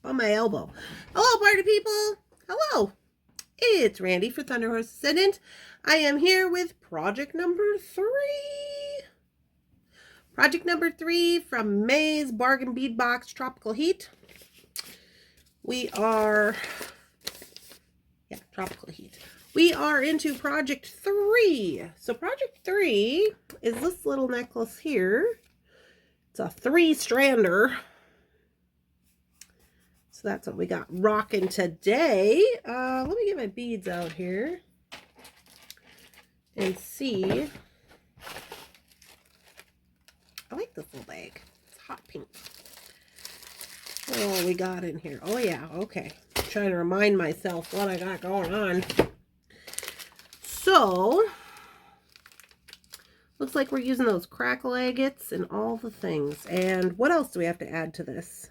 on my elbow. Hello, party people. Hello. It's Randy for Thunderhorse Descendant. I am here with project number 3. Project number 3 from May's Bargain Bead Box Tropical Heat. Tropical Heat. We are into project 3. So project 3 is this little necklace here. It's a 3-strander. So that's what we got rocking today. Let me get my beads out here and see. I like this little bag. It's hot pink. What we got in here? Oh yeah, okay. I'm trying to remind myself what I got going on. So, looks like we're using those crackle agates and all the things. And what else do we have to add to this?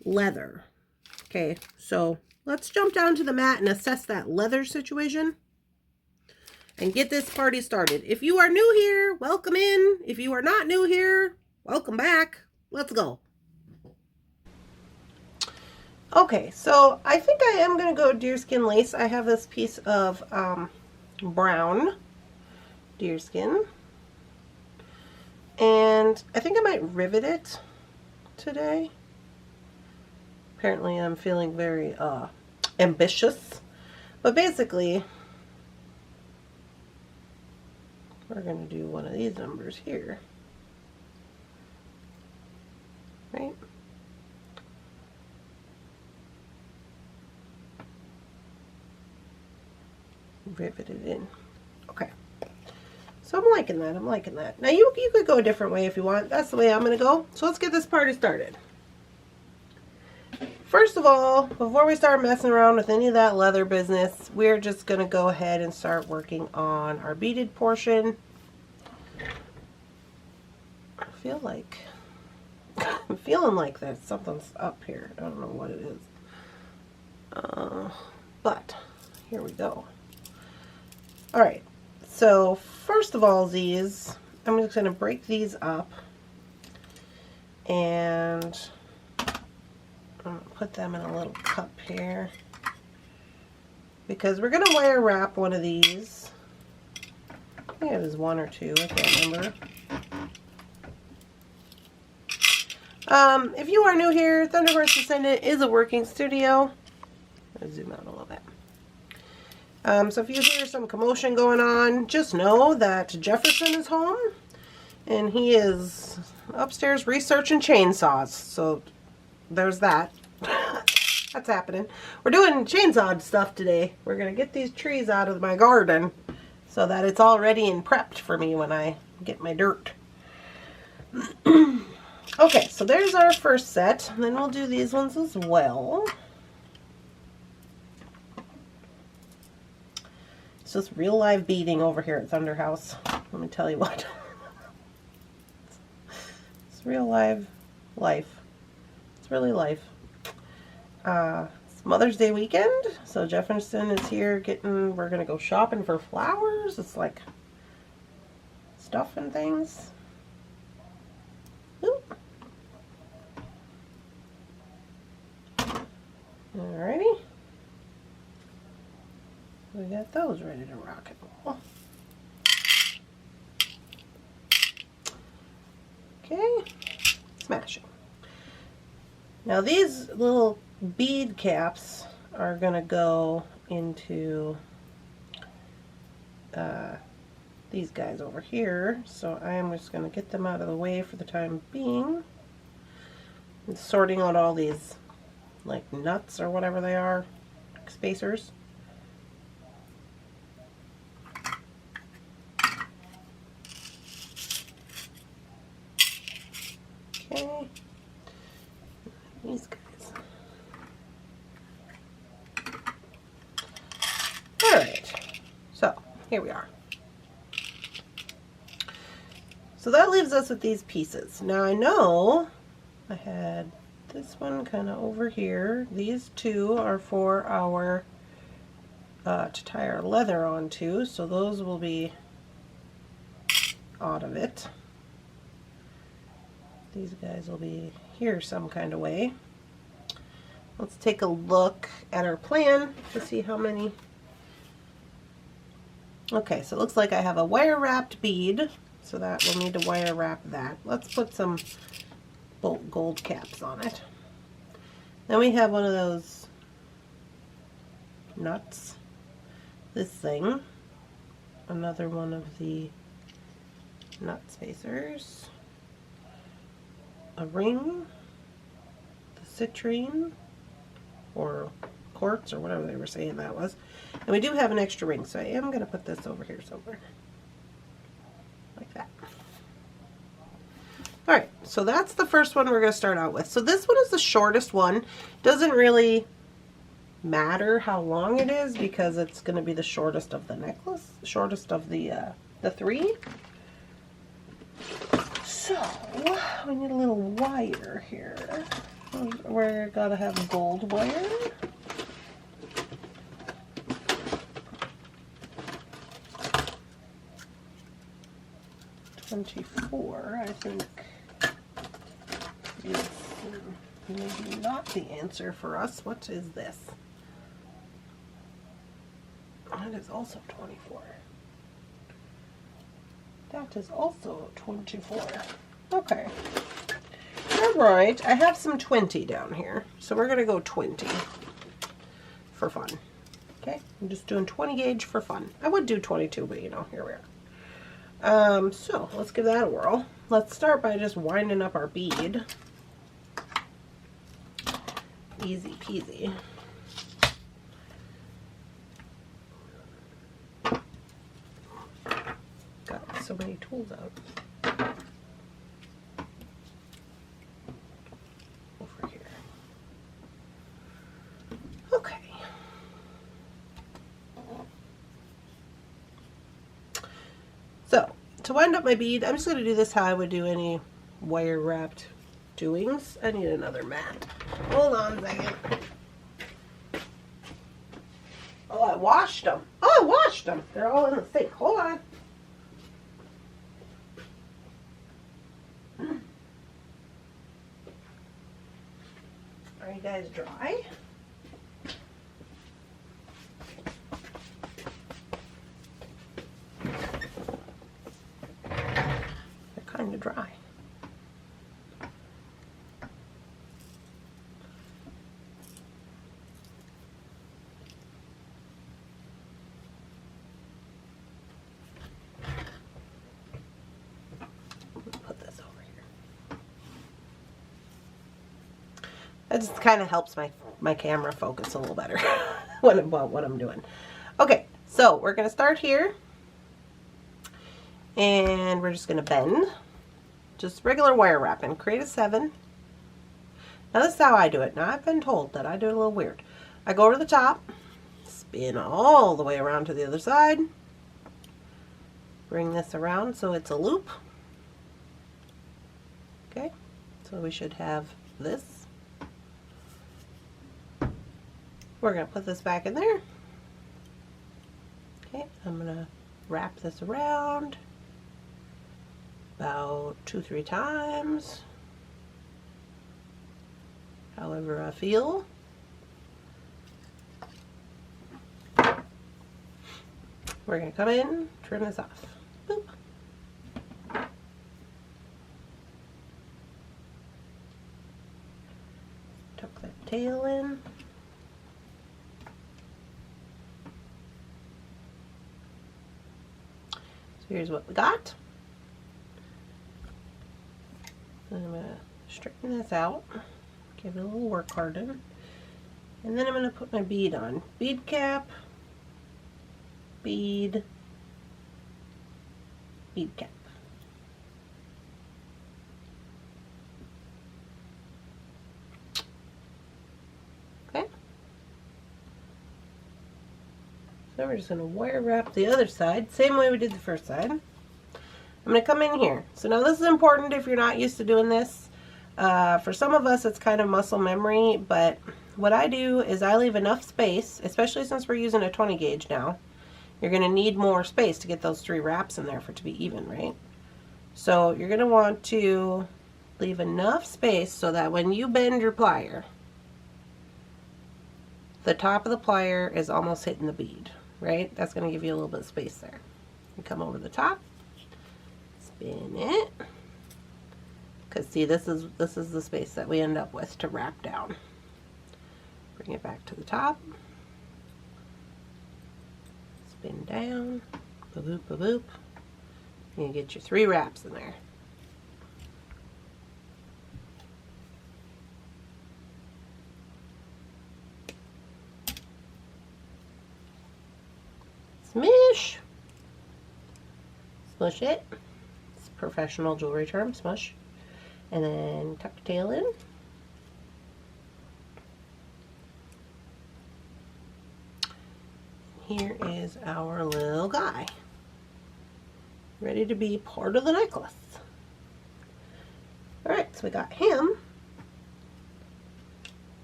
Leather. Okay, so let's jump down to the mat and assess that leather situation and get this party started. If you are new here, welcome in. If you are not new here, welcome back. Let's go. Okay, so I think I am going to go deerskin lace. I have this piece of brown deerskin, and I think I might rivet it today. Apparently I'm feeling very ambitious, but basically we're going to do one of these numbers here, right? Rivet it in. Okay. So I'm liking that. I'm liking that. Now you could go a different way if you want. That's the way I'm going to go. So let's get this party started. First of all, before we start messing around with any of that leather business, we're just going to go ahead and start working on our beaded portion. I feel like I'm feeling like there's something's up here. I don't know what it is. But here we go. Alright, so first of all, these, I'm just going to break these up and I'm going to put them in a little cup here because we're going to wire wrap one of these. I think it was 1 or 2, I can't remember. If you are new here, Thunderhorse Descendant is a working studio. I'll zoom out a little bit. So if you hear some commotion going on, just know that Jefferson is home and he is upstairs researching chainsaws. So there's that. That's happening. We're doing chainsaw stuff today. We're going to get these trees out of my garden so that it's all ready and prepped for me when I get my dirt. Okay, so there's our first set. And then we'll do these ones as well. It's just real live beading over here at Thunder House. Let me tell you what. It's real live life. It's really life. It's Mother's Day weekend, so Jefferson is here we're gonna go shopping for flowers. It's like stuff and things. Oop. Alrighty. We got those ready to rock and roll. Okay, smashing. Now these little bead caps are going to go into these guys over here. So I am just going to get them out of the way for the time being. And sorting out all these like nuts or whatever they are, spacers. Okay, these guys. Alright, so here we are. So that leaves us with these pieces. Now I know I had this one kind of over here. These two are for our to tie our leather onto, so those will be out of it. These guys will be here some kind of way. let's take a look at our plan to see how many. Okay, so it looks like I have a wire wrapped bead, so that we'll need to wire wrap that. Let's put some gold caps on it. Then we have one of those nuts, this thing, another one of the nut spacers, a ring, the citrine, or quartz, or whatever they were saying that was. And we do have an extra ring, so I am going to put this over here somewhere. Like that. Alright, so that's the first one we're going to start out with. So this one is the shortest one. Doesn't really matter how long it is because it's going to be the shortest of the necklace, the shortest of the three. So, we need a little wire here. We're going to have gold wire. $24, I think, is maybe not the answer for us. What is this? That is also 24. That is also 24. Okay. Alright, I have some 20 down here. So we're going to go 20 for fun. Okay, I'm just doing 20 gauge for fun. I would do 22, but you know, here we are. So let's give that a whirl. Let's start by just winding up our bead. Easy peasy. Got so many tools out. Over here. Okay. So, to wind up my bead, I'm just going to do this how I would do any wire wrapped doings. I need another mat. Hold on a second. Oh, I washed them. Oh, I washed them. They're all in the sink. Hold on. Are you guys dry? Kind of dry. Put this over here. That just kind of helps my camera focus a little better what I'm doing. Okay, so we're going to start here. And we're just going to bend. Just regular wire wrapping. Create a 7. Now this is how I do it. Now I've been told that I do it a little weird. I go over the top, spin all the way around to the other side, bring this around so it's a loop. Okay, so we should have this. We're going to put this back in there. Okay, I'm going to wrap this around about 2-3 times, however I feel. We're going to come in, turn this off. Boop. Tuck that tail in. So here's what we got. I'm going to straighten this out, give it a little work harden, and then I'm going to put my bead on. Bead cap, bead, bead cap. Okay. So we're just going to wire wrap the other side, same way we did the first side. I'm going to come in here. So now this is important if you're not used to doing this. For some of us it's kind of muscle memory, but what I do is I leave enough space, especially since we're using a 20 gauge now. You're going to need more space to get those 3 wraps in there for it to be even, right? So you're going to want to leave enough space so that when you bend your plier, the top of the plier is almost hitting the bead, right? That's going to give you a little bit of space there. You come over the top, spin it, because see, this is the space that we end up with to wrap down. Bring it back to the top, spin down, ba-boop, ba-boop. You get your 3 wraps in there. Smush! Smush it. It's a professional jewelry term, smush. And then tuck your tail in. Here is our little guy, ready to be part of the necklace. Alright, so we got him.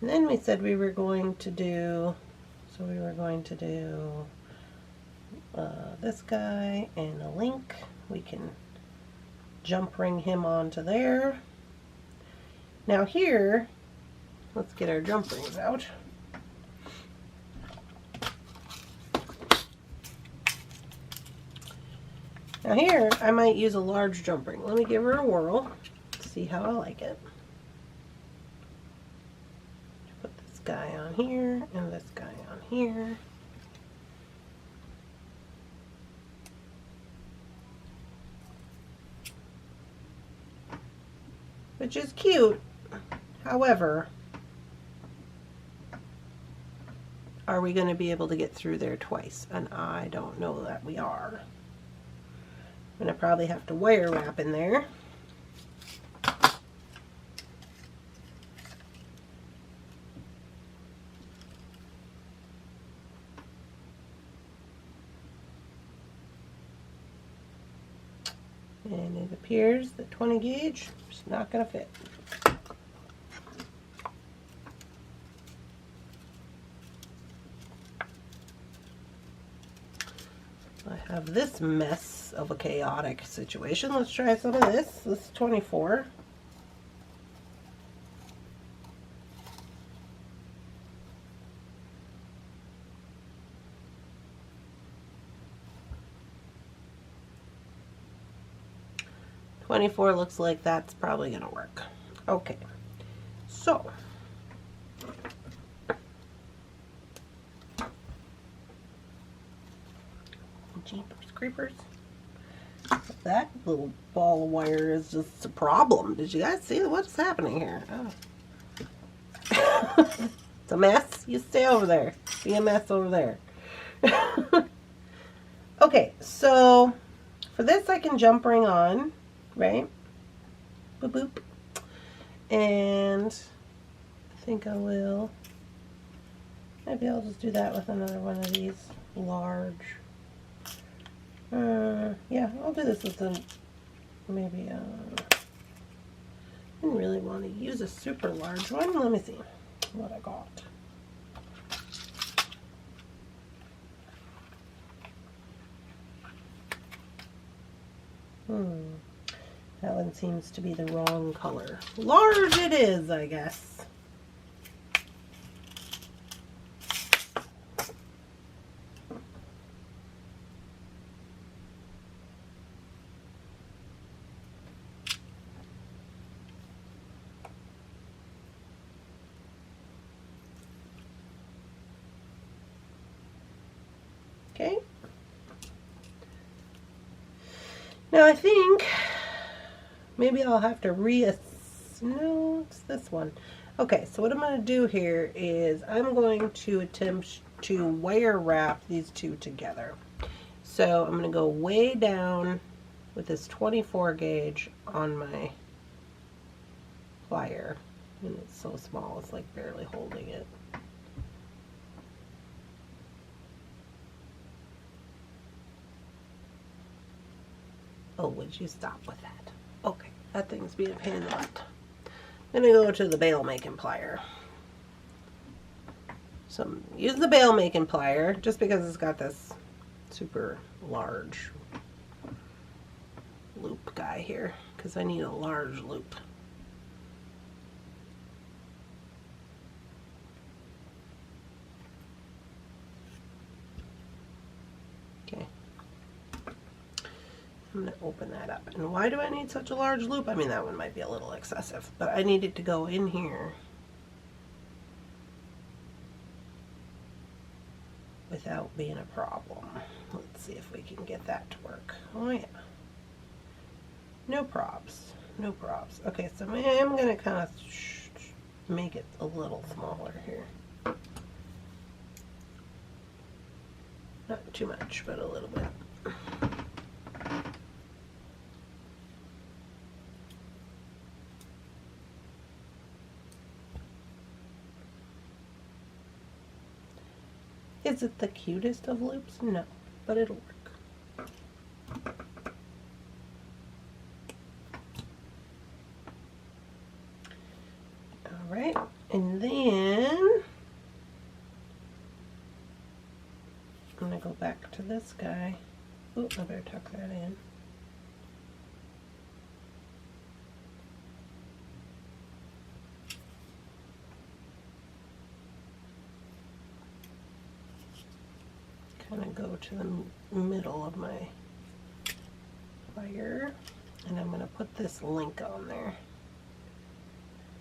And then we said we were going to do, this guy and a link. We can jump ring him onto there. Now here, let's get our jump rings out. Now here, I might use a large jump ring. Let me give her a whirl, see how I like it. Put this guy on here and this guy on here. Which is cute. However, are we going to be able to get through there twice? And I don't know that we are. I'm going to probably have to wire wrap in there. And it appears that 20 gauge is not going to fit. I have this mess of a chaotic situation. Let's try some of this. This is 24. $24 looks like that's probably going to work. Okay, so jeepers creepers. That little ball of wire is just a problem. Did you guys see what's happening here? Oh. It's a mess. You stay over there. Be a mess over there. Okay, so for this I can jump ring on, right? Boop boop. And I think I will. Maybe I'll just do that with another one of these large. Yeah, I'll do this with maybe I didn't really want to use a super large one. Let me see what I got. That one seems to be the wrong color. Large it is, I guess. Okay. Now I think maybe I'll have to no, it's this one. Okay, so what I'm going to do here is I'm going to attempt to wire wrap these two together. So I'm going to go way down with this 24 gauge on my plier. And it's so small, it's like barely holding it. Oh, would you stop with that? Okay, that thing's being a pain in the butt. Then I go to the bail making plier. So use the bail making plier just because it's got this super large loop guy here, because I need a large loop. Okay. I'm going to open that up. And why do I need such a large loop? I mean, that one might be a little excessive, but I need it to go in here without being a problem. Let's see if we can get that to work. Oh yeah. No probs. No probs. Okay, so I am going to kind of make it a little smaller here. Not too much, but a little bit. Is it the cutest of loops? No, but it'll work. Alright, and then I'm going to go back to this guy. Ooh, I better tuck that in. Kind of go to the middle of my wire, and I'm going to put this link on there.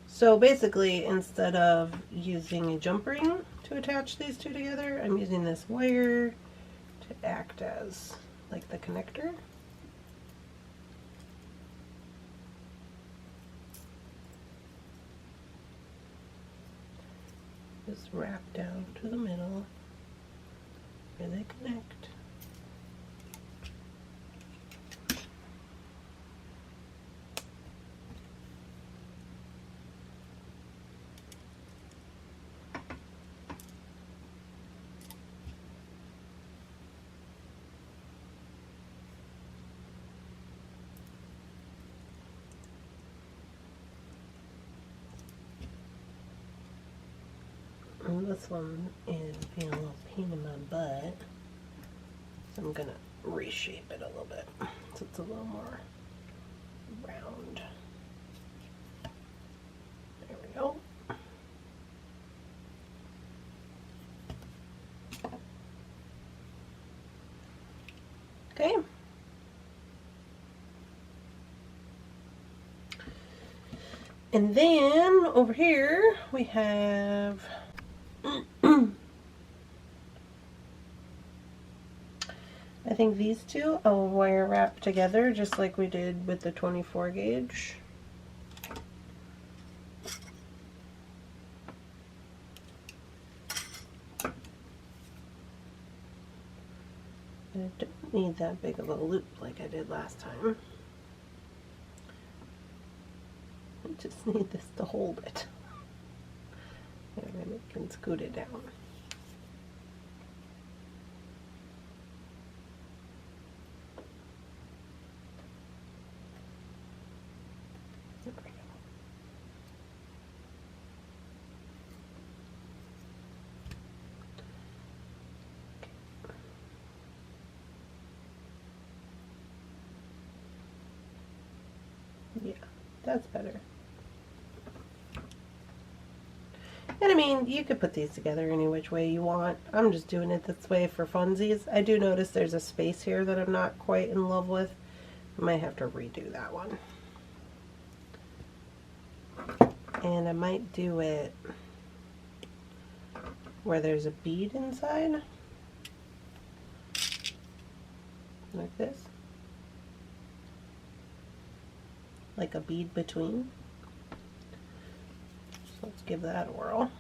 So basically, instead of using a jump ring to attach these two together, I'm using this wire to act as like the connector. Just wrap down to the middle where they connect. And this one is being a little pain in my butt, so I'm gonna reshape it a little bit so it's a little more round. There we go. Okay. And then over here we have I think these two I'll wire wrap together just like we did with the 24 gauge. I don't need that big of a loop like I did last time. I just need this to hold it. And then it can scoot it down. There we go. Yeah, that's better. And I mean, you could put these together any which way you want. I'm just doing it this way for funsies. I do notice there's a space here that I'm not quite in love with. I might have to redo that one. And I might do it where there's a bead inside. Like this. Like a bead between. So let's give that a whirl.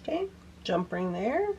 Okay, jump ring there.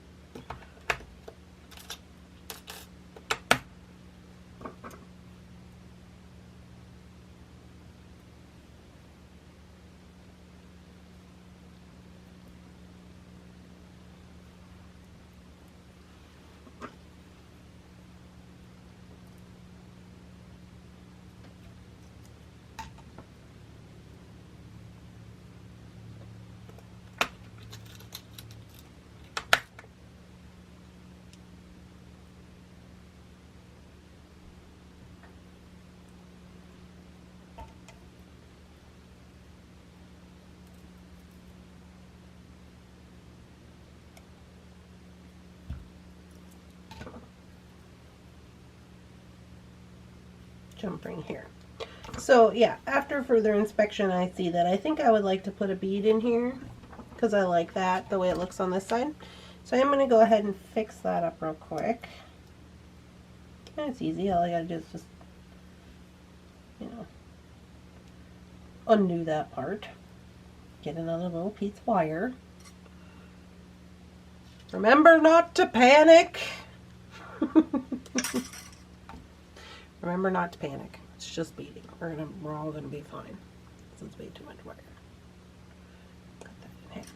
Jump ring here. So yeah, after further inspection, I see that I think I would like to put a bead in here because I like that, the way it looks on this side. So I'm going to go ahead and fix that up real quick. And it's easy. All I got to do is just, you know, undo that part. Get another little piece of wire. Remember not to panic. Remember not to panic. It's just beading. We're all gonna be fine. This is way too much wire. Cut that in half.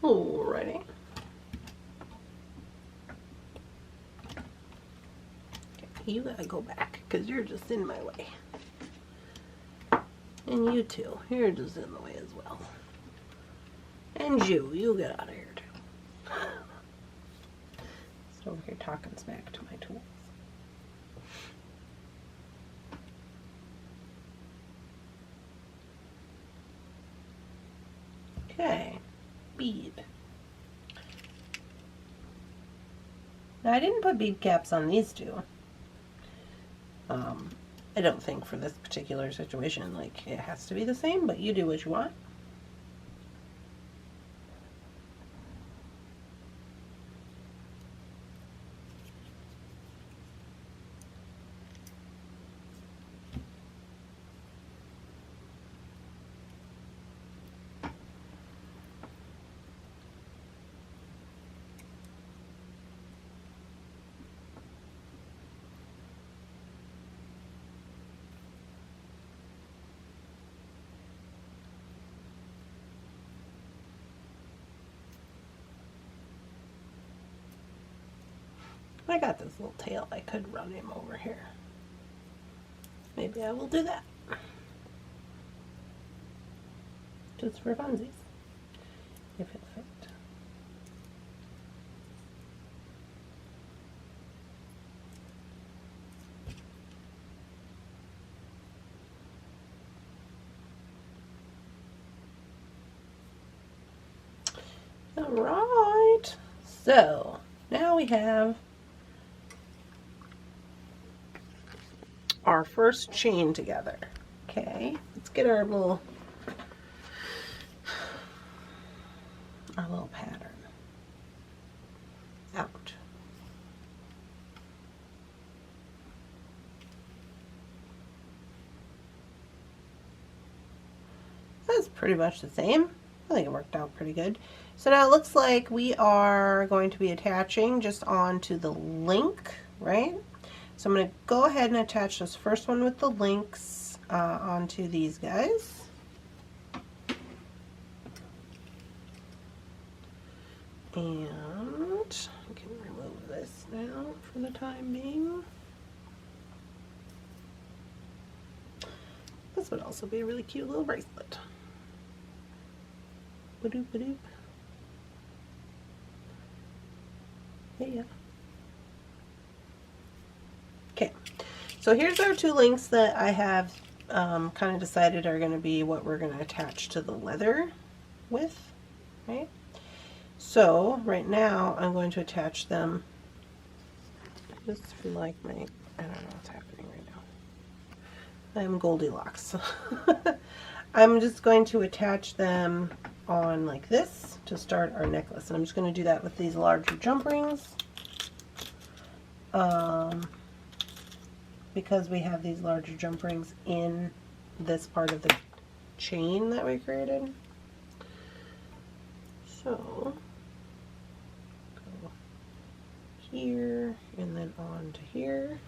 Alrighty. Okay, you gotta go back because you're just in my way. And you too, you're just in the way as well. And you get out of here too. Just over here talking smack to my tools. Okay, bead. Now I didn't put bead caps on these two. I don't think for this particular situation, like, it has to be the same, but you do what you want. I got this little tail. I could run him over here. Maybe I will do that. Just for funsies. If it fit. All right. So now we have our first chain together. Okay, let's get our little pattern out. That's pretty much the same. I think it worked out pretty good. So now it looks like we are going to be attaching just onto the link, right? So I'm going to go ahead and attach this first one with the links onto these guys. And I can remove this now for the time being. This would also be a really cute little bracelet. Ba-doop, ba-doop. Yeah. Okay, so here's our two links that I have kind of decided are going to be what we're going to attach to the leather with, right? So right now I'm going to attach them just for like my, I don't know what's happening right now. I'm Goldilocks. I'm just going to attach them on like this to start our necklace. And I'm just going to do that with these larger jump rings. Because we have these larger jump rings in this part of the chain that we created. So, go here and then on to here.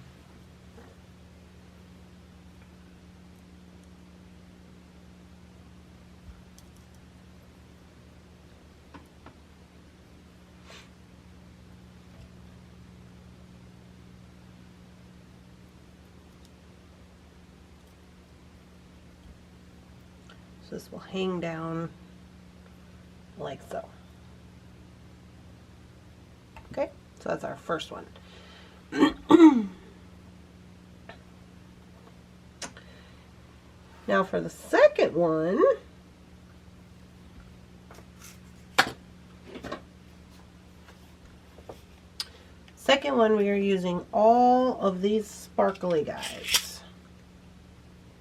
So this will hang down like so. Okay, so that's our first one. Now for the second one, we are using all of these sparkly guys.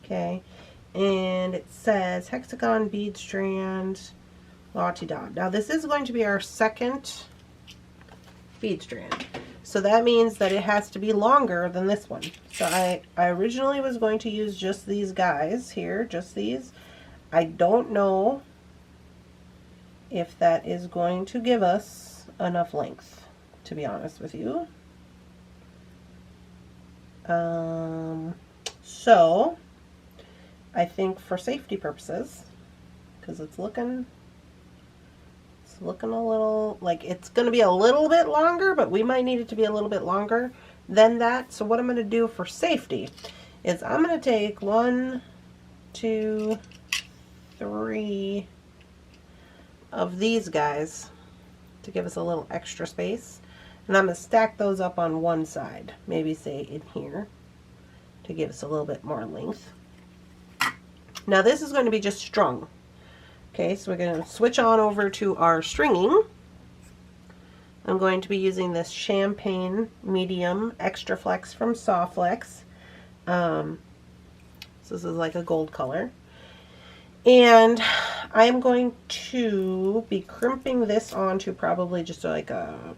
Okay. And it says hexagon, bead strand, la-ti-da. Now this is going to be our second bead strand. So that means that it has to be longer than this one. So I originally was going to use just these guys here, just these. I don't know if that is going to give us enough length, to be honest with you. So I think for safety purposes, because it's looking a little like it's going to be a little bit longer, but we might need it to be a little bit longer than that. So what I'm going to do for safety is I'm going to take 1, 2, 3 of these guys to give us a little extra space, and I'm going to stack those up on one side, maybe say in here, to give us a little bit more length. Now this is going to be just strung. Okay, so we're going to switch on over to our stringing. I'm going to be using this Champagne Medium Extra Flex from Sawflex. So this is like a gold color. And I'm going to be crimping this onto probably just like a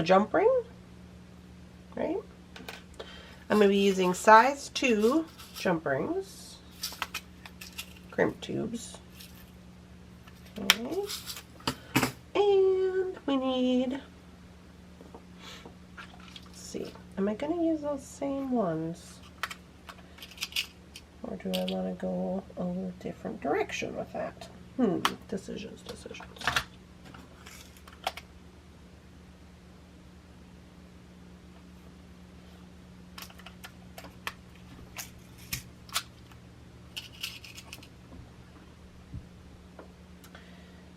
jump ring, right? I'm going to be using size 2 jump rings, crimp tubes. Okay. And we need, let's see, am I going to use those same ones? Or do I want to go a little different direction with that? Decisions.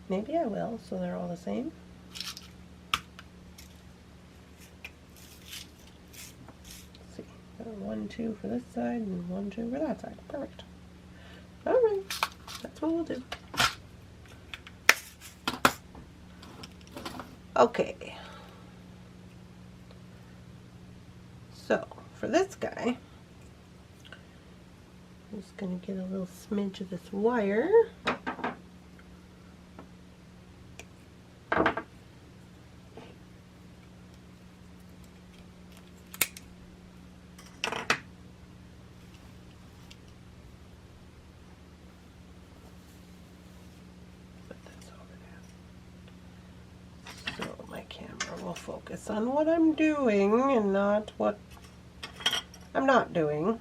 Maybe I will, so they're all the same. Let's see. 1, 2 for this side and 1, 2 for that side. Perfect. Alright, that's what we'll do. Okay. So, for this guy, I'm just going to get a little smidge of this wire. Focus on what I'm doing and not what I'm not doing.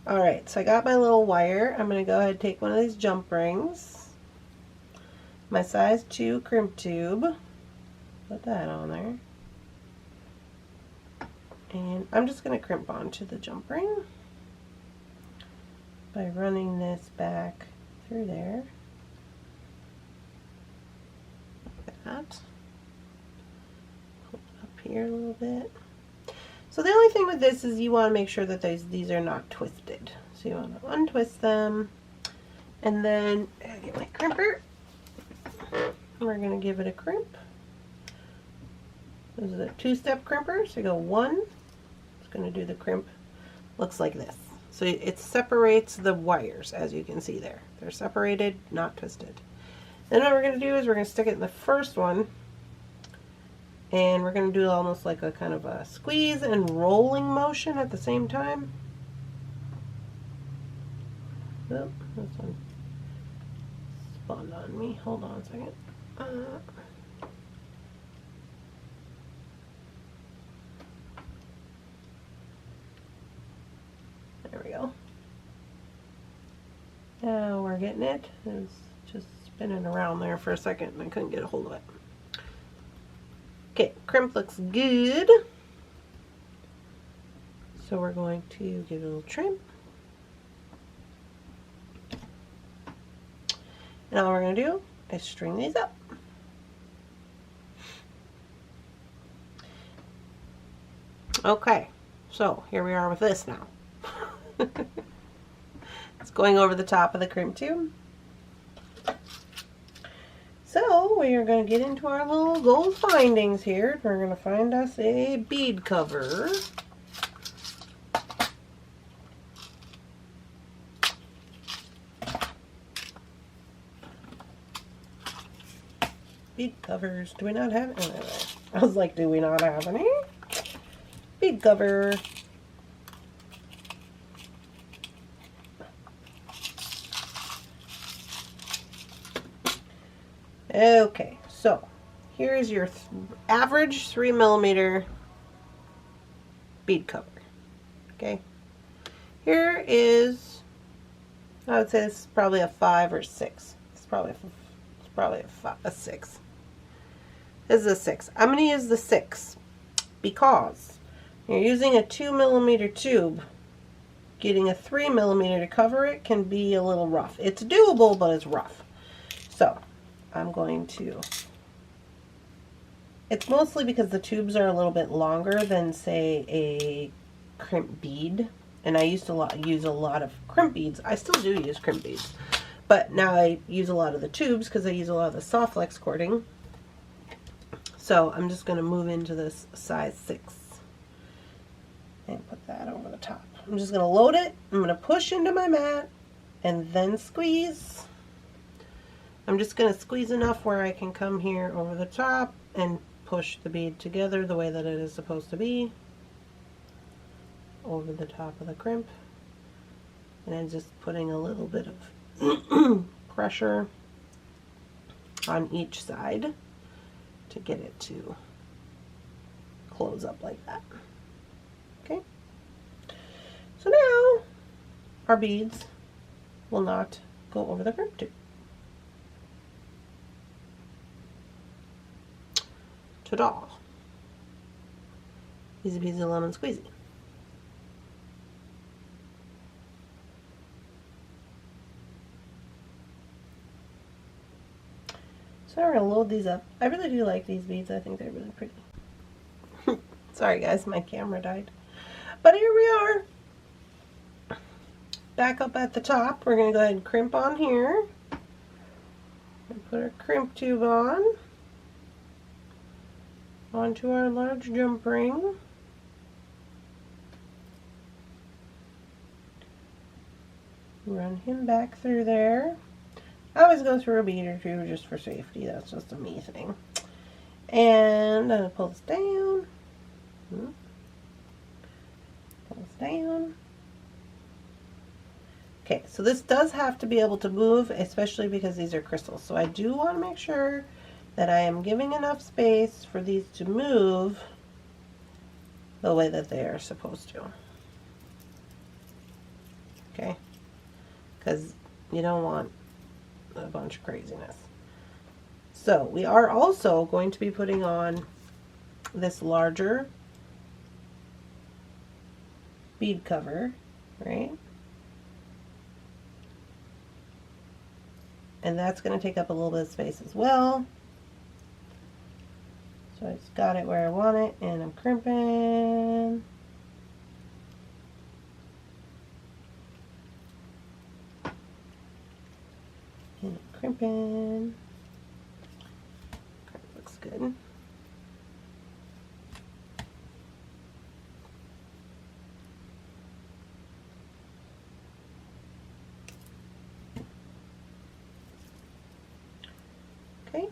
Alright, so I got my little wire. I'm going to go ahead and take one of these jump rings, my size 2 crimp tube, put that on there. And I'm just going to crimp onto the jump ring by running this back through there. Like that. Pull it up here a little bit. So the only thing with this is you want to make sure that these are not twisted. So you want to untwist them. And then I get my crimper. We're going to give it a crimp. This is a 2-step crimper. So you go 1. It's going to do the crimp. Looks like this. So it separates the wires, as you can see there. They're separated, not twisted. Then what we're going to do is we're going to stick it in the first one. And we're going to do almost like a kind of a squeeze and rolling motion at the same time. Oh, this one spawned on me. Hold on a second. There we go. Now we're getting it. It's just spinning around there for a second and I couldn't get a hold of it. Okay, crimp looks good. So we're going to give it a little trim. And all we're going to do is string these up. Okay, so here we are with this now. It's going over the top of the crimp tube. So we are going to get into our little gold findings here. We're going to find us a bead cover. Bead covers. Do we not have any? I was like, do we not have any? Bead cover. Okay, so here's your average 3mm bead cover. Okay, here is, I would say this is probably a 5 or 6. It's probably a 6. This is a 6. I'm going to use the 6 because you're using a 2mm tube. Getting a 3mm to cover it can be a little rough. It's doable, but it's rough. So I'm going to, it's mostly because the tubes are a little bit longer than, say, a crimp bead. And I used to use a lot of crimp beads. I still do use crimp beads. But now I use a lot of the tubes because I use a lot of the soft flex cording. So I'm just going to move into this size 6. And put that over the top. I'm just going to load it. I'm going to push into my mat. And then squeeze. I'm just going to squeeze enough where I can come here over the top and push the bead together the way that it is supposed to be over the top of the crimp, and then just putting a little bit of pressure on each side to get it to close up like that. Okay, so now our beads will not go over the crimp tube. Ta-da! Easy peasy lemon squeezy. So we're going to load these up. I really do like these beads. I think they're really pretty. Sorry guys, my camera died. But here we are. Back up at the top. We're going to go ahead and crimp on here. And put our crimp tube on. Onto our large jump ring. Run him back through there. I always go through a bead or two just for safety. That's just a me thing. And I'm going to pull this down. Pull this down. Okay, so this does have to be able to move, especially because these are crystals. So I do want to make sure that I am giving enough space for these to move the way that they are supposed to. Okay? Because you don't want a bunch of craziness. So we are also going to be putting on this larger bead cover, right? And that's going to take up a little bit of space as well. So I just got it where I want it, and I'm crimping. And I'm crimping. That looks good. Okay.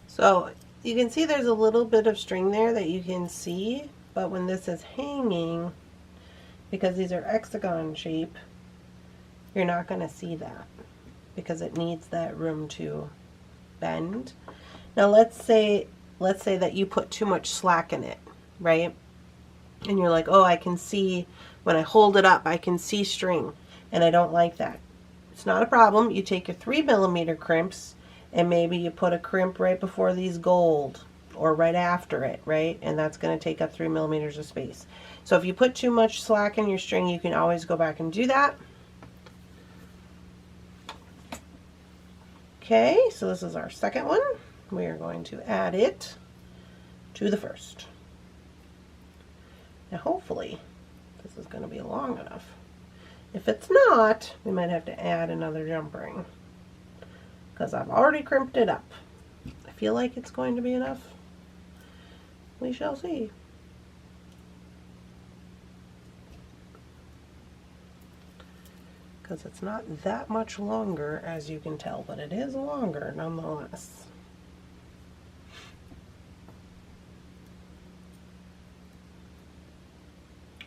So you can see there's a little bit of string there that you can see, but when this is hanging, because these are hexagon shape, you're not going to see that because it needs that room to bend. Now let's say that you put too much slack in it, right? And you're like, oh, I can see when I hold it up, I can see string, and I don't like that. It's not a problem. You take your 3mm crimps, and maybe you put a crimp right before these gold or right after it, right? And that's going to take up 3mm of space. So if you put too much slack in your string, you can always go back and do that. Okay, so this is our second one. We are going to add it to the first. Now hopefully this is going to be long enough. If it's not, we might have to add another jump ring, because I've already crimped it up. I feel like it's going to be enough. We shall see. Because it's not that much longer, as you can tell, but it is longer nonetheless.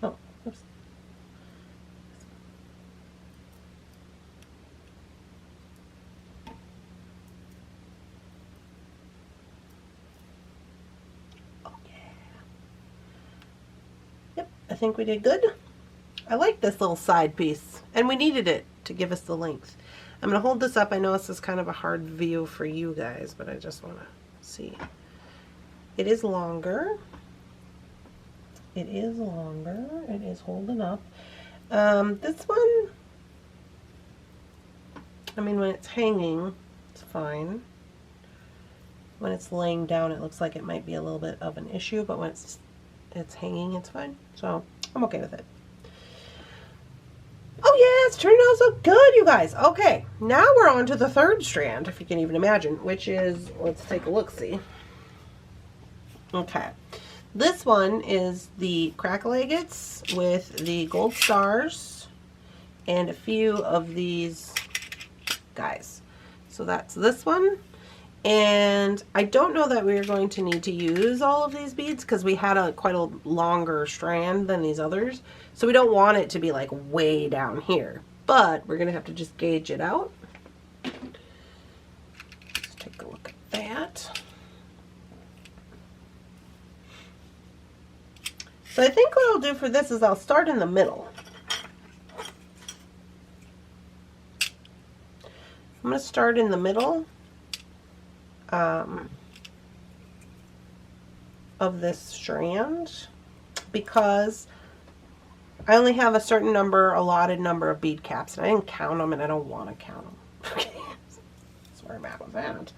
Oh, oops. I think we did good. I like this little side piece, and we needed it to give us the length. I'm going to hold this up. I know this is kind of a hard view for you guys, but I just want to see. It is longer. It is longer. It is holding up. This one, I mean, when it's hanging, it's fine. When it's laying down, it looks like it might be a little bit of an issue, but when it's hanging, it's fine. So I'm okay with it. Oh yeah, it's turning out so good, you guys. Okay, now we're on to the third strand, if you can even imagine, which is, let's take a look-see. Okay, this one is the crackle agates with the gold stars and a few of these guys. So that's this one. And I don't know that we're going to need to use all of these beads because we had quite a longer strand than these others. So we don't want it to be like way down here, but we're going to have to just gauge it out. Let's take a look at that. So I think what I'll do for this is I'll start in the middle. I'm going to start in the middle of this strand because I only have a certain number, allotted number of bead caps, and I didn't count them, and I don't want to count them. Okay, that's where I'm at with that.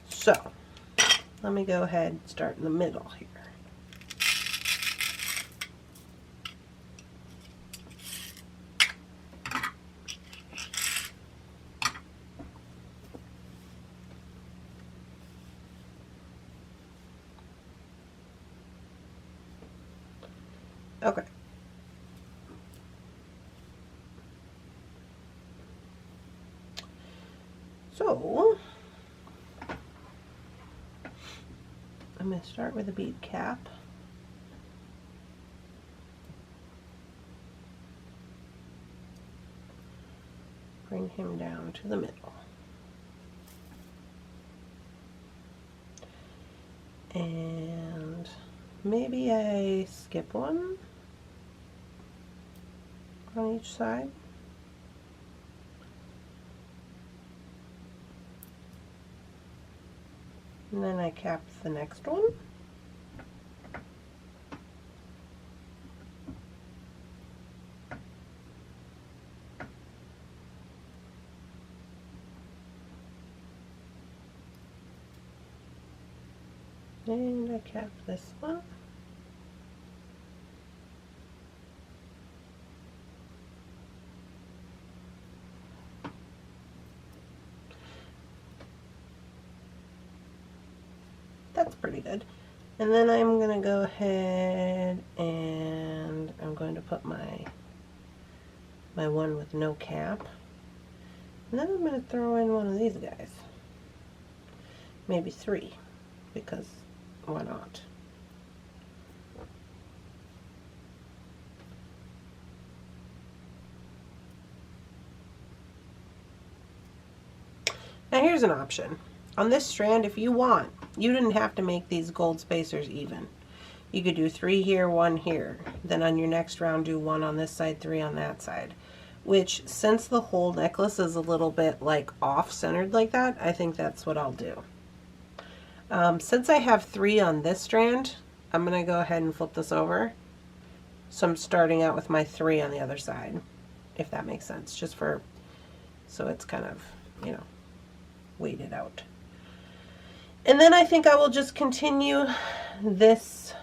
So let me go ahead and start in the middle here. Okay. So, I'm going to start with a bead cap. Bring him down to the middle. And maybe I skip one on each side. And then I cap the next one. And I cap this one. That's pretty good. And then I'm going to go ahead and I'm going to put my one with no cap. And then I'm going to throw in one of these guys. Maybe 3, because why not? Now here's an option. On this strand, if you want, you didn't have to make these gold spacers even. You could do 3 here, 1 here. Then on your next round, do 1 on this side, 3 on that side. Which, since the whole necklace is a little bit like off-centered like that, I think that's what I'll do. Since I have 3 on this strand, I'm going to go ahead and flip this over. So I'm starting out with my 3 on the other side, if that makes sense, just for, so it's kind of, you know, weighted out. And then I think I will just continue this,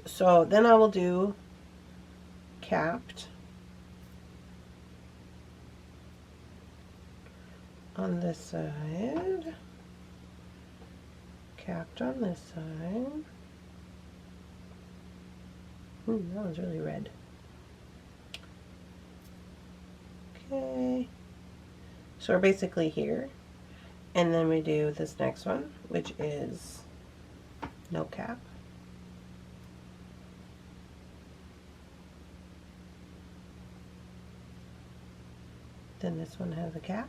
So then I will do capped on this side, capped on this side. That one's really red. Okay, so we're basically here, and then we do this next one, which is no cap. Then this one has a cap.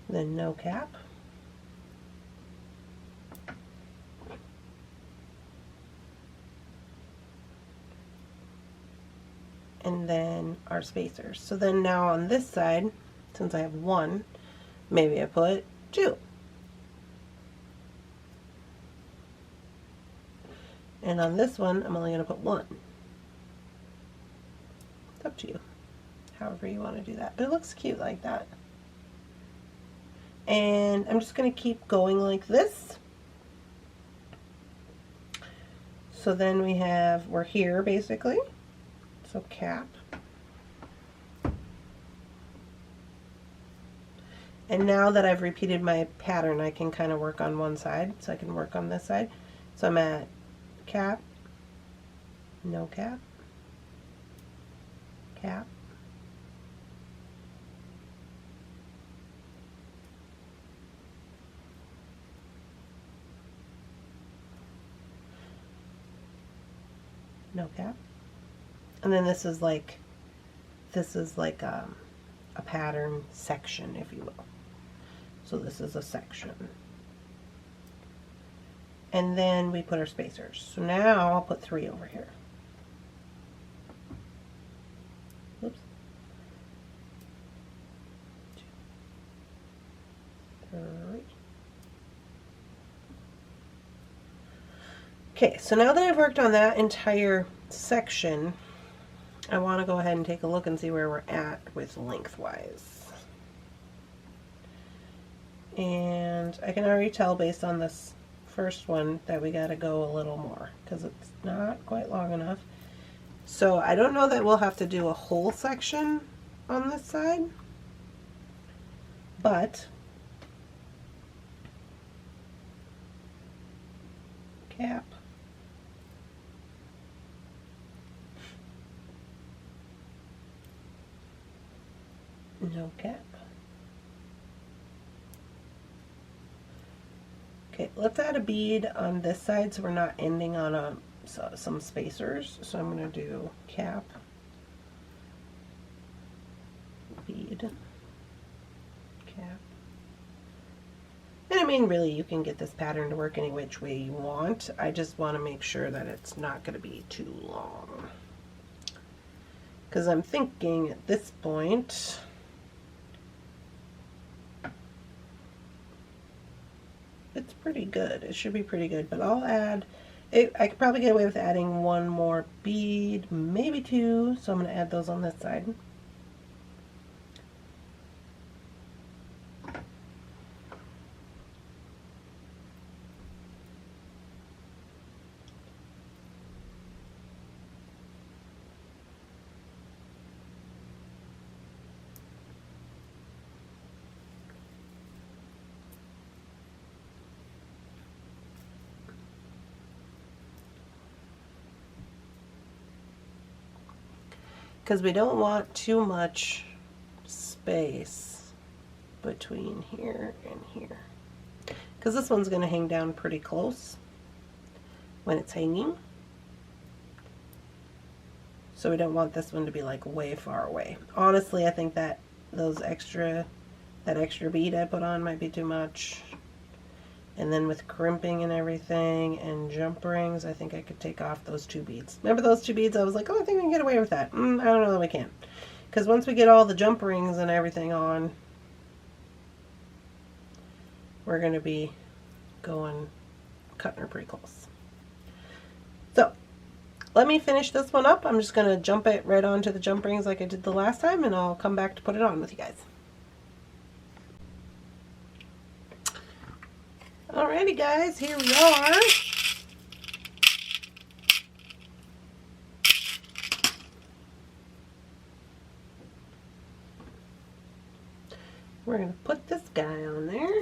Then no cap. And then our spacers. So then now on this side, since I have 1, maybe I put 2. And on this one, I'm only going to put 1. It's up to you, however you want to do that. But it looks cute like that. And I'm just going to keep going like this. So then we're here basically. So cap. And now that I've repeated my pattern, I can kind of work on one side. So I can work on this side. So I'm at cap, no cap, cap, no cap. And then this is like a pattern section, if you will. So this is a section. And then we put our spacers. So now I'll put 3 over here. Oops. 2, 3. Okay, so now that I've worked on that entire section, I want to go ahead and take a look and see where we're at with lengthwise. And I can already tell based on this first one that we got to go a little more because it's not quite long enough. So I don't know that we'll have to do a whole section on this side, but cap, no cap. Okay, let's add a bead on this side so we're not ending on some spacers. So I'm going to do cap, bead, cap. And I mean, really, you can get this pattern to work any which way you want. I just want to make sure that it's not going to be too long. Because I'm thinking at this point, it's pretty good. It should be pretty good, but I'll add, I could probably get away with adding one more bead, maybe two, so I'm going to add those on this side. Because we don't want too much space between here and here. Because this one's going to hang down pretty close when it's hanging. So we don't want this one to be like way far away. Honestly, I think that that extra bead I put on might be too much. And then with crimping and everything and jump rings, I think I could take off those two beads. Remember those two beads? I was like, oh, I think we can get away with that. I don't know that we can. Because once we get all the jump rings and everything on, we're going to be cutting her pretty close. So, let me finish this one up. I'm just going to jump it right onto the jump rings like I did the last time, and I'll come back to put it on with you guys. Alrighty guys, here we are. We're going to put this guy on there.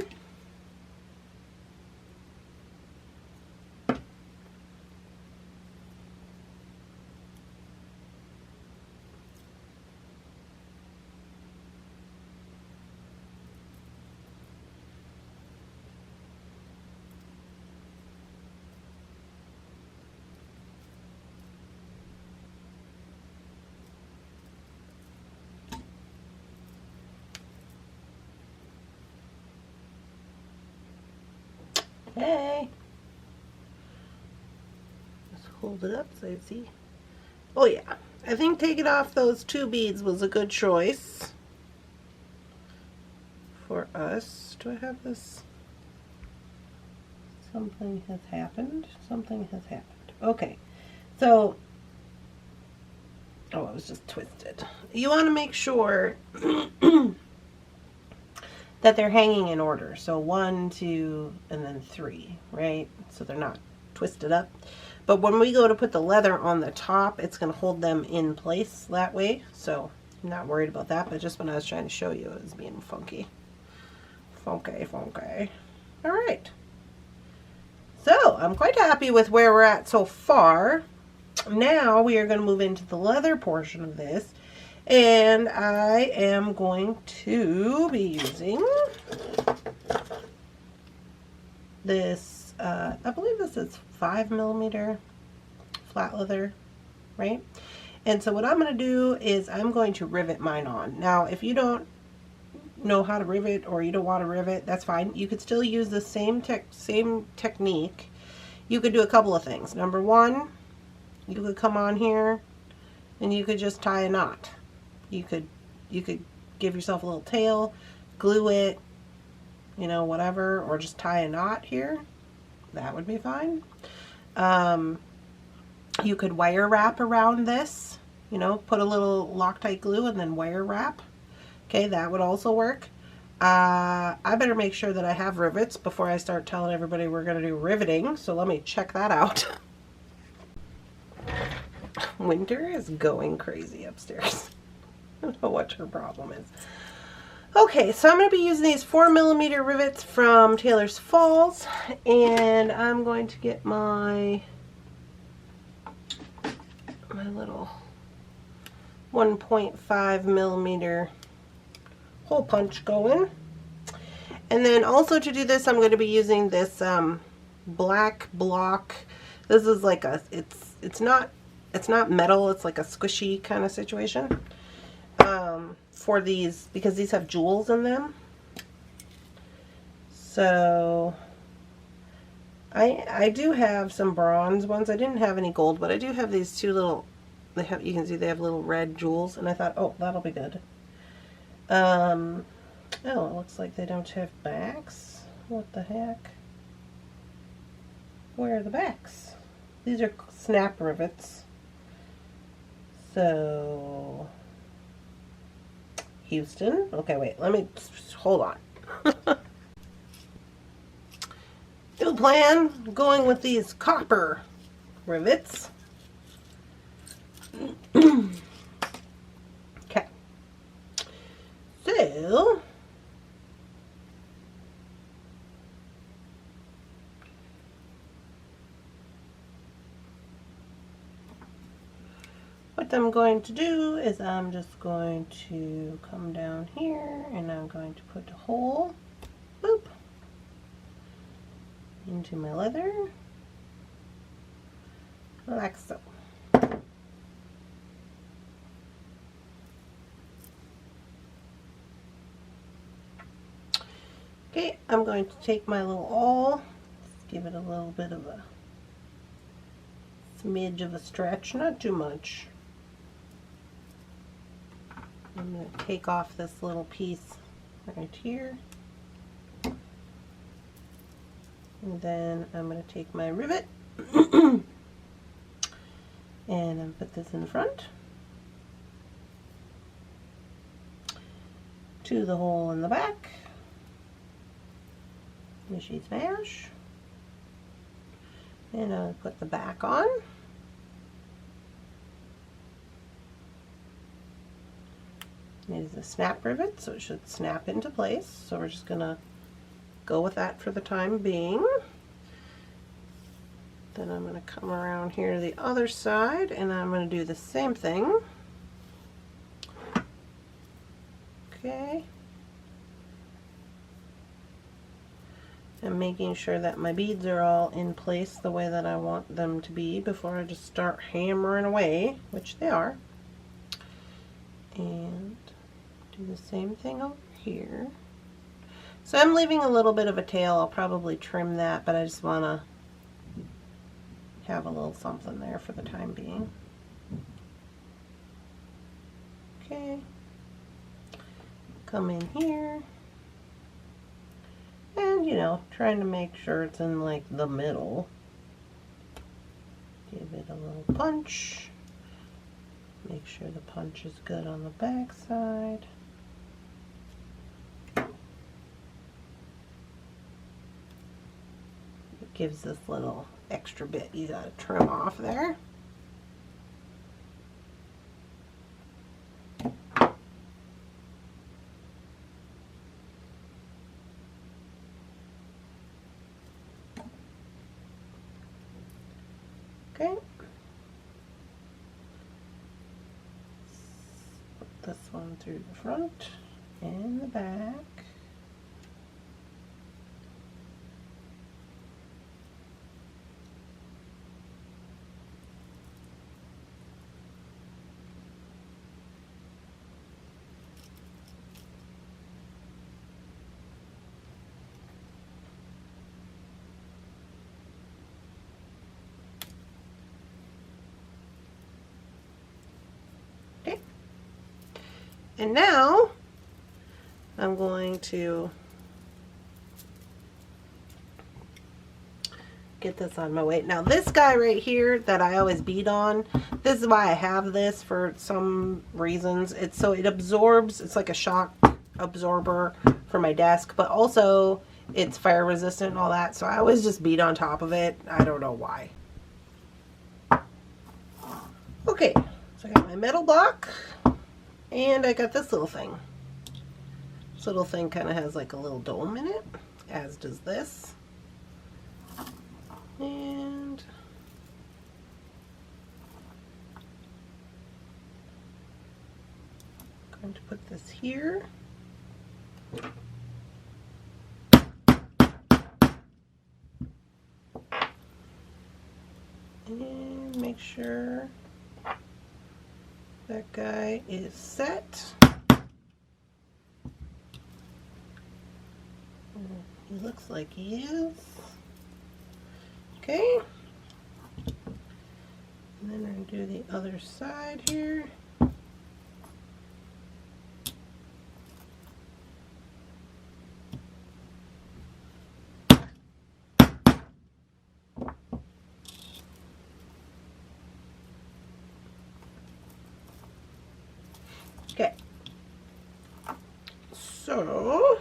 Hey, just hold it up so you see. Oh yeah, I think taking off those two beads was a good choice for us. Do I have this? Something has happened. Something has happened. Okay, so, oh, it was just twisted. You want to make sure that they're hanging in order. So 1, 2, and then 3, right? So they're not twisted up. But when we go to put the leather on the top, it's going to hold them in place that way. So I'm not worried about that, but just when I was trying to show you, it was being funky. Funky, funky. All right. So I'm quite happy with where we're at so far. Now we are going to move into the leather portion of this. And I am going to be using this, I believe this is 5mm flat leather, right? And so what I'm going to do is I'm going to rivet mine on. Now, if you don't know how to rivet or you don't want to rivet, that's fine. You could still use the same technique. You could do a couple of things. Number one, you could come on here and you could just tie a knot. You could give yourself a little tail, glue it, you know, whatever, or just tie a knot here. That would be fine. You could wire wrap around this you know, put a little Loctite glue and then wire wrap. Okay, that would also work. I better make sure that I have rivets before I start telling everybody we're going to do riveting, so let me check that out. Winter is going crazy upstairs. I don't know what her problem is. Okay, so I'm going to be using these 4mm rivets from Taylor's Falls, and I'm going to get my little 1.5mm hole punch going. And then also to do this, I'm going to be using this black block. This is like a, it's not metal, it's like a squishy kind of situation. For these, because these have jewels in them. So I do have some bronze ones. I didn't have any gold, but I do have these two little, you can see they have little red jewels, and I thought, oh, that'll be good. Oh, it looks like they don't have backs. What the heck? Where are the backs? These are snap rivets. So Houston. Okay, wait, let me, hold on. New plan, going with these copper rivets. Okay. So, what I'm going to do is I'm just going to come down here and I'm going to put a hole, boop, into my leather, like so. Okay, I'm going to take my little awl, give it a little bit of a smidge of a stretch, not too much. I'm going to take off this little piece right here. And then I'm going to take my rivet and I'll put this in front to the hole in the back. Mishy smash. And I'll put the back on. It is a snap rivet, so it should snap into place. So we're just going to go with that for the time being. Then I'm going to come around here to the other side and I'm going to do the same thing. Okay. I'm making sure that my beads are all in place the way that I want them to be before I just start hammering away, which they are. And do the same thing over here. So I'm leaving a little bit of a tail. I'll probably trim that, but I just want to have a little something there for the time being. Okay. Come in here. And, you know, trying to make sure it's in like the middle. Give it a little punch. Make sure the punch is good on the back side. It gives this little extra bit you gotta trim off there. Okay. Put this one through the front and the back. And now I'm going to get this on my way. Now this guy right here that I always bead on, this is why I have this for some reasons. It's so it absorbs, it's like a shock absorber for my desk, but also it's fire resistant and all that, so I always just bead on top of it. I don't know why. Okay, so I got my metal block, and I got this little thing. This little thing kind of has like a little dome in it, as does this. And I'm going to put this here. And make sure that guy is set. He looks like he is. Okay. And then I'm going to do the other side here. Okay. So,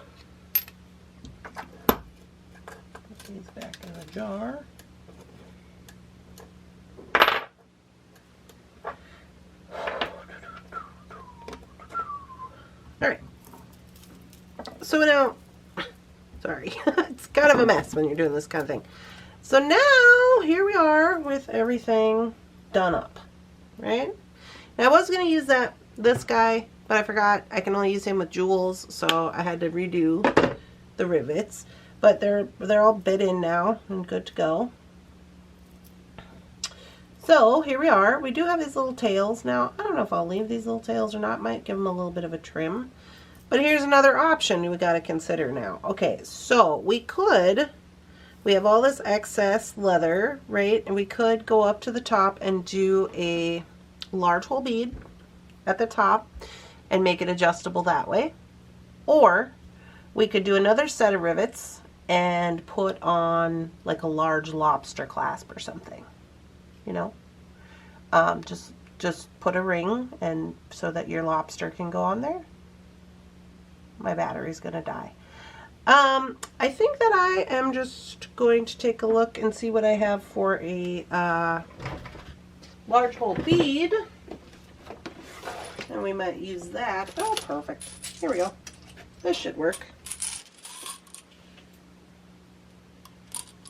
put these back in the jar. Alright. So now, sorry, it's kind of a mess when you're doing this kind of thing. So now, here we are with everything done up, right? Now I was going to use this guy, but I forgot I can only use him with jewels, so I had to redo the rivets. But they're all bit in now and good to go. So here we are. We do have these little tails. Now, I don't know if I'll leave these little tails or not. Might give them a little bit of a trim. But here's another option we got to consider now. Okay, so we have all this excess leather, right? And we could go up to the top and do a large hole bead at the top and make it adjustable that way. Or we could do another set of rivets and put on like a large lobster clasp or something, you know, just put a ring and so that your lobster can go on there. My battery's gonna die. I think that I am just going to take a look and see what I have for a large hole bead, and we might use that. Oh, perfect. Here we go. This should work.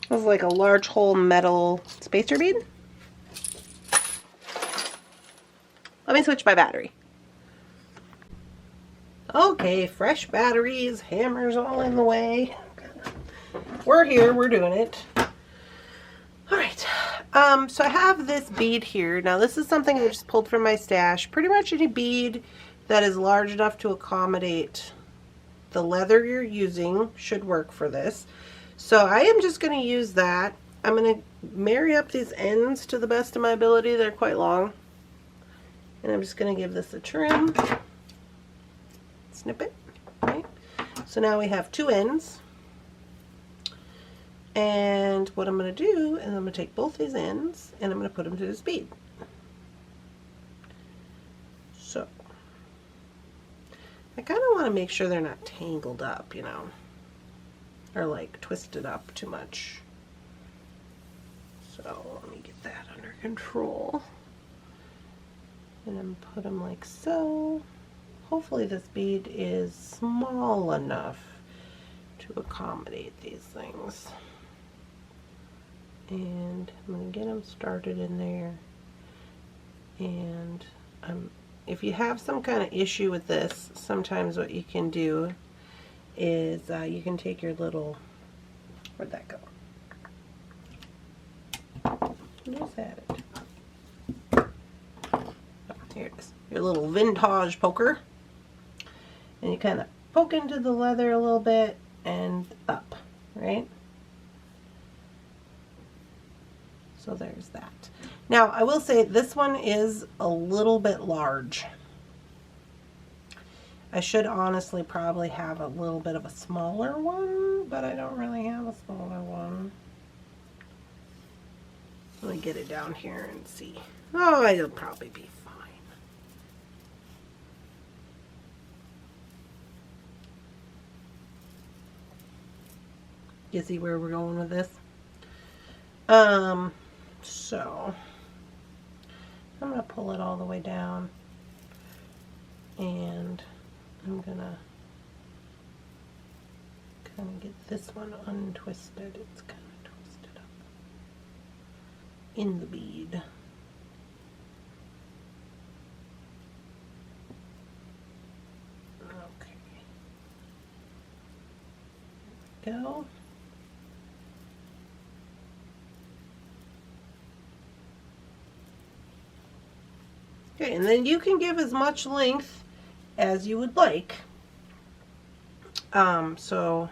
This is like a large hole metal spacer bead. Let me switch my battery. Okay, fresh batteries, hammers all in the way. We're here, we're doing it. Alright, so I have this bead here. Now this is something I just pulled from my stash. Pretty much any bead that is large enough to accommodate the leather you're using should work for this. So I am just going to use that. I'm going to marry up these ends to the best of my ability. They're quite long. And I'm just going to give this a trim. Snip it, right? So now we have two ends. And what I'm going to do is I'm going to take both these ends and I'm going to put them to this bead. So I kind of want to make sure they're not tangled up, you know, or like twisted up too much. So let me get that under control. And then put them like so. Hopefully this bead is small enough to accommodate these things. And I'm going to get them started in there. And if you have some kind of issue with this, sometimes what you can do is you can take your little, where'd that go? Where's that? Here it is. Your little vintage poker. And you kind of poke into the leather a little bit and up, right? So there's that. Now, I will say this one is a little bit large. I should honestly probably have a little bit of a smaller one, but I don't really have a smaller one. Let me get it down here and see. Oh, it'll probably be fine. You see where we're going with this? So I'm going to pull it all the way down, and I'm going to kind of get this one untwisted. It's kind of twisted up in the bead. Okay. There we go. Okay, and then you can give as much length as you would like. So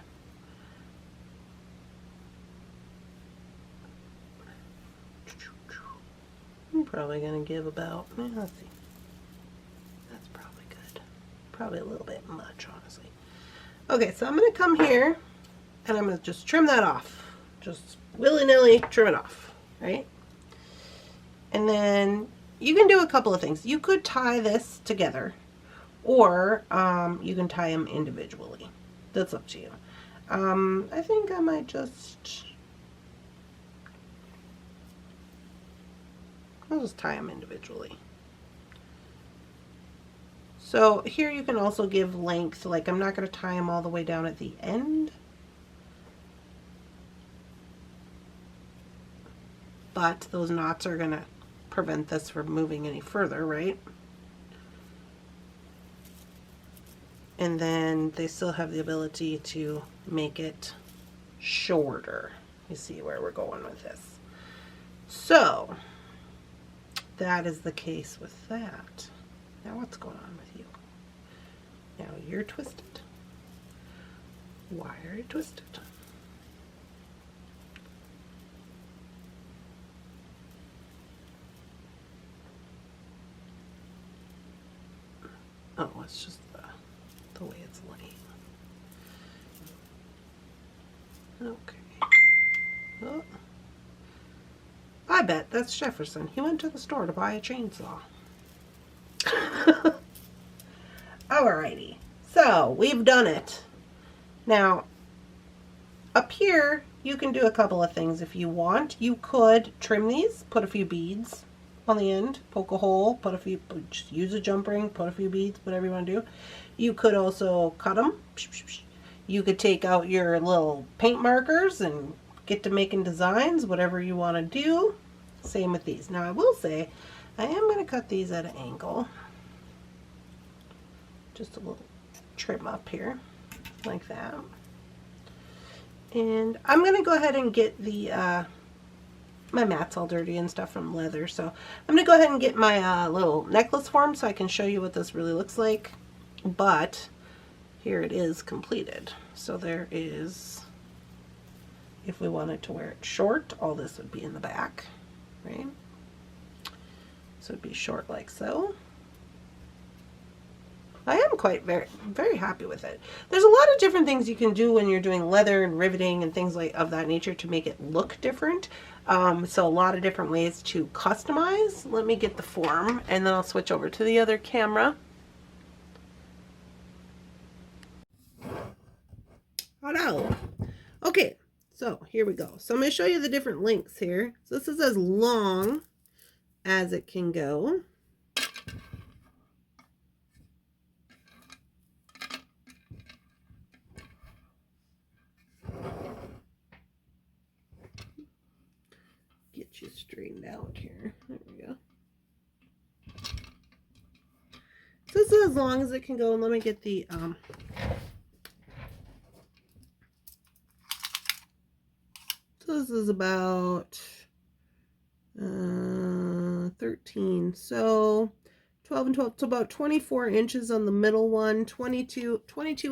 I'm probably going to give about, let's see, that's probably good. Probably a little bit much, honestly. Okay, so I'm going to come here and I'm going to just trim that off. Just willy-nilly trim it off, right? And then you can do a couple of things. You could tie this together, or you can tie them individually. That's up to you. I think I might just, I'll just tie them individually. So here you can also give length, like I'm not going to tie them all the way down at the end, but those knots are going to prevent this from moving any further, right? And then they still have the ability to make it shorter. You see where we're going with this. So that is the case with that. Now what's going on with you? Now you're twisted. Why are you twisted? Oh, it's just the way it's laying. Okay. Oh. I bet that's Jefferson. He went to the store to buy a chainsaw. Alrighty. So, we've done it. Now, up here, you can do a couple of things if you want. You could trim these, put a few beads on the end, poke a hole, put a few, just use a jump ring, put a few beads, whatever you want to do. You could also cut them. You could take out your little paint markers and get to making designs, whatever you want to do. Same with these. Now I will say, I am going to cut these at an angle. Just a little trim up here, like that. And I'm going to go ahead and get the my mat's all dirty and stuff from leather, so I'm going to go ahead and get my little necklace formed so I can show you what this really looks like. But here it is completed. So there is, if we wanted to wear it short, all this would be in the back, right? So it'd be short like so. I am quite very happy with it. There's a lot of different things you can do when you're doing leather and riveting and things like of that nature to make it look different. So a lot of different ways to customize. Let me get the form and then I'll switch over to the other camera. Oh no. Okay, so here we go. So I'm going to show you the different lengths here. So this is as long as it can go. Get you straightened out here. There we go. So this is as long as it can go. And let me get the so this is about 13. So 12 and 12. So about 24 inches on the middle one, 22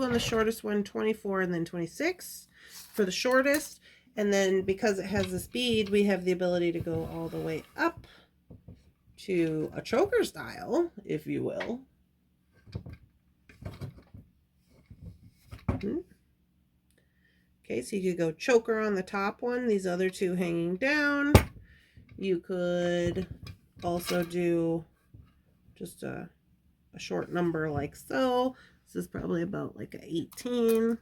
on the shortest one, 24, and then 26 for the shortest. And then because it has this bead, we have the ability to go all the way up to a choker style, if you will. Okay, so you could go choker on the top one, these other two hanging down. You could also do just a short number like so. This is probably about like a 18.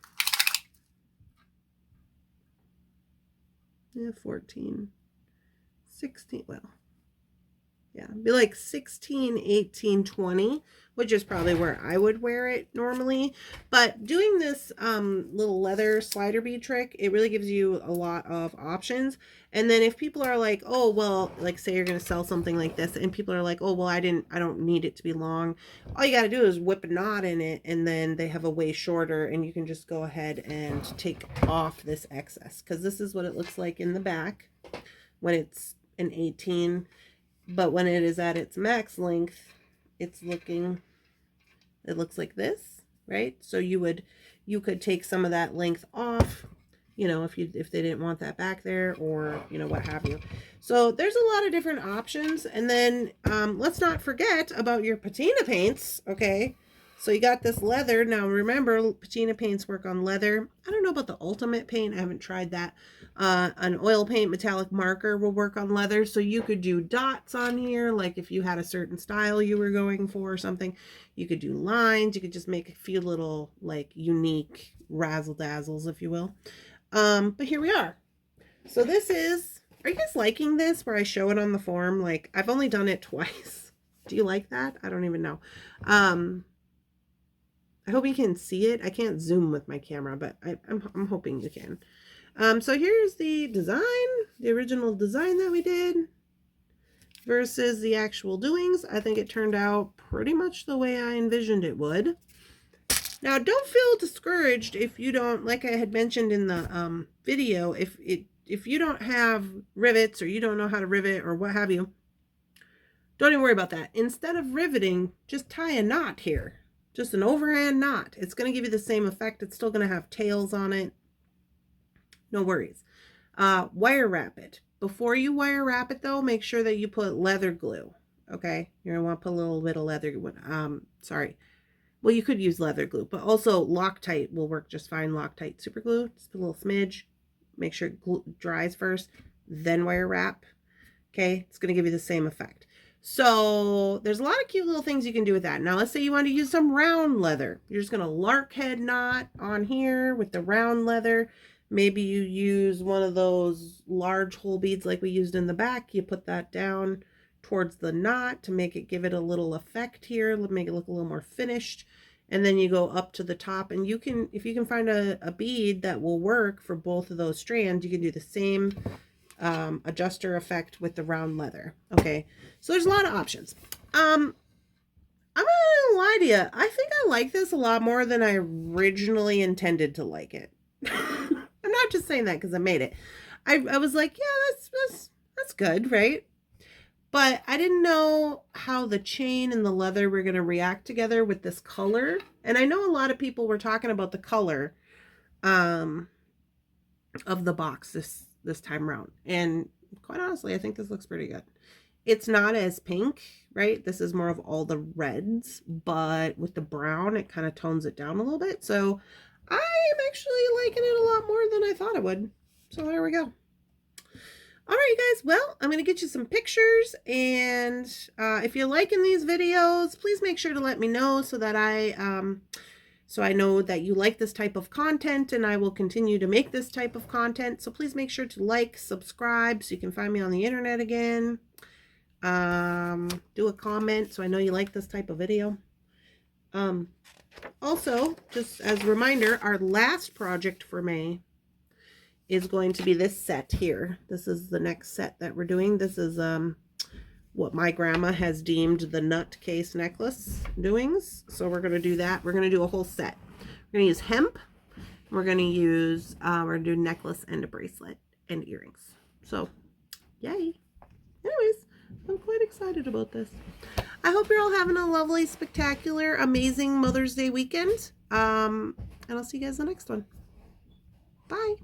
Yeah, 14, 16, well, yeah, be like 16, 18, 20, which is probably where I would wear it normally. But doing this little leather slider bead trick, it really gives you a lot of options. And then if people are like, oh, well, like say you're going to sell something like this and people are like, oh, well, I don't need it to be long. All you got to do is whip a knot in it, and then they have a way shorter, and you can just go ahead and take off this excess, because this is what it looks like in the back when it's an 18. But when it is at its max length, it looks like this, right? So you could take some of that length off, you know, if they didn't want that back there, or, you know, what have you. So there's a lot of different options. And then let's not forget about your patina paints, okay? So you got this leather. Now remember, patina paints work on leather. I don't know about the ultimate paint. I haven't tried that. An oil paint metallic marker will work on leather. So you could do dots on here, like if you had a certain style you were going for or something. You could do lines. You could just make a few little like unique razzle dazzles, if you will. But here we are. So this is, are you guys liking this where I show it on the form? Like, I've only done it twice. Do you like that? I don't even know. I hope you can see it. I can't zoom with my camera, but I'm hoping you can. So here's the design, the original design that we did versus the actual doings. I think it turned out pretty much the way I envisioned it would. Now, don't feel discouraged if you don't, like I had mentioned in the video, if you don't have rivets, or you don't know how to rivet or what have you, don't even worry about that. Instead of riveting, just tie a knot here. Just an overhand knot. It's going to give you the same effect. It's still going to have tails on it. No worries. Wire wrap it. Before you wire wrap it, though, make sure that you put leather glue. Okay? You're going to want to put a little bit of leather glue. Sorry. Well, you could use leather glue, but also Loctite will work just fine. Loctite super glue. Just a little smidge. Make sure it dries first, then wire wrap. Okay? It's going to give you the same effect. So there's a lot of cute little things you can do with that. Now let's say you want to use some round leather. You're just going to lark head knot on here with the round leather. Maybe you use one of those large hole beads like we used in the back. You put that down towards the knot to make it, give it a little effect here, make it look a little more finished. And then you go up to the top, and you can, if you can find a bead that will work for both of those strands, you can do the same adjuster effect with the round leather. Okay, so there's a lot of options. I'm not gonna lie to you, I think I like this a lot more than I originally intended to like it. I'm not just saying that because I made it. I was like, yeah, that's good, right? But I didn't know how the chain and the leather were going to react together with this color. And I know a lot of people were talking about the color of the box this time around. And quite honestly, I think this looks pretty good. It's not as pink, right? This is more of all the reds, but with the brown, it kind of tones it down a little bit. So I'm actually liking it a lot more than I thought I would. So there we go. All right, you guys. Well, I'm going to get you some pictures, and if you're liking these videos, please make sure to let me know so that I know that you like this type of content, and I will continue to make this type of content. So please make sure to like, subscribe, so you can find me on the internet again. Do a comment so I know you like this type of video. Also, just as a reminder, our last project for May is going to be this set here. This is the next set that we're doing. This is what my grandma has deemed the nut case necklace doings. So we're going to do that. We're going to do a whole set. We're going to use hemp. We're going to use, we're going to do a necklace and a bracelet and earrings. So, yay. Anyways, I'm quite excited about this. I hope you're all having a lovely, spectacular, amazing Mother's Day weekend. And I'll see you guys in the next one. Bye.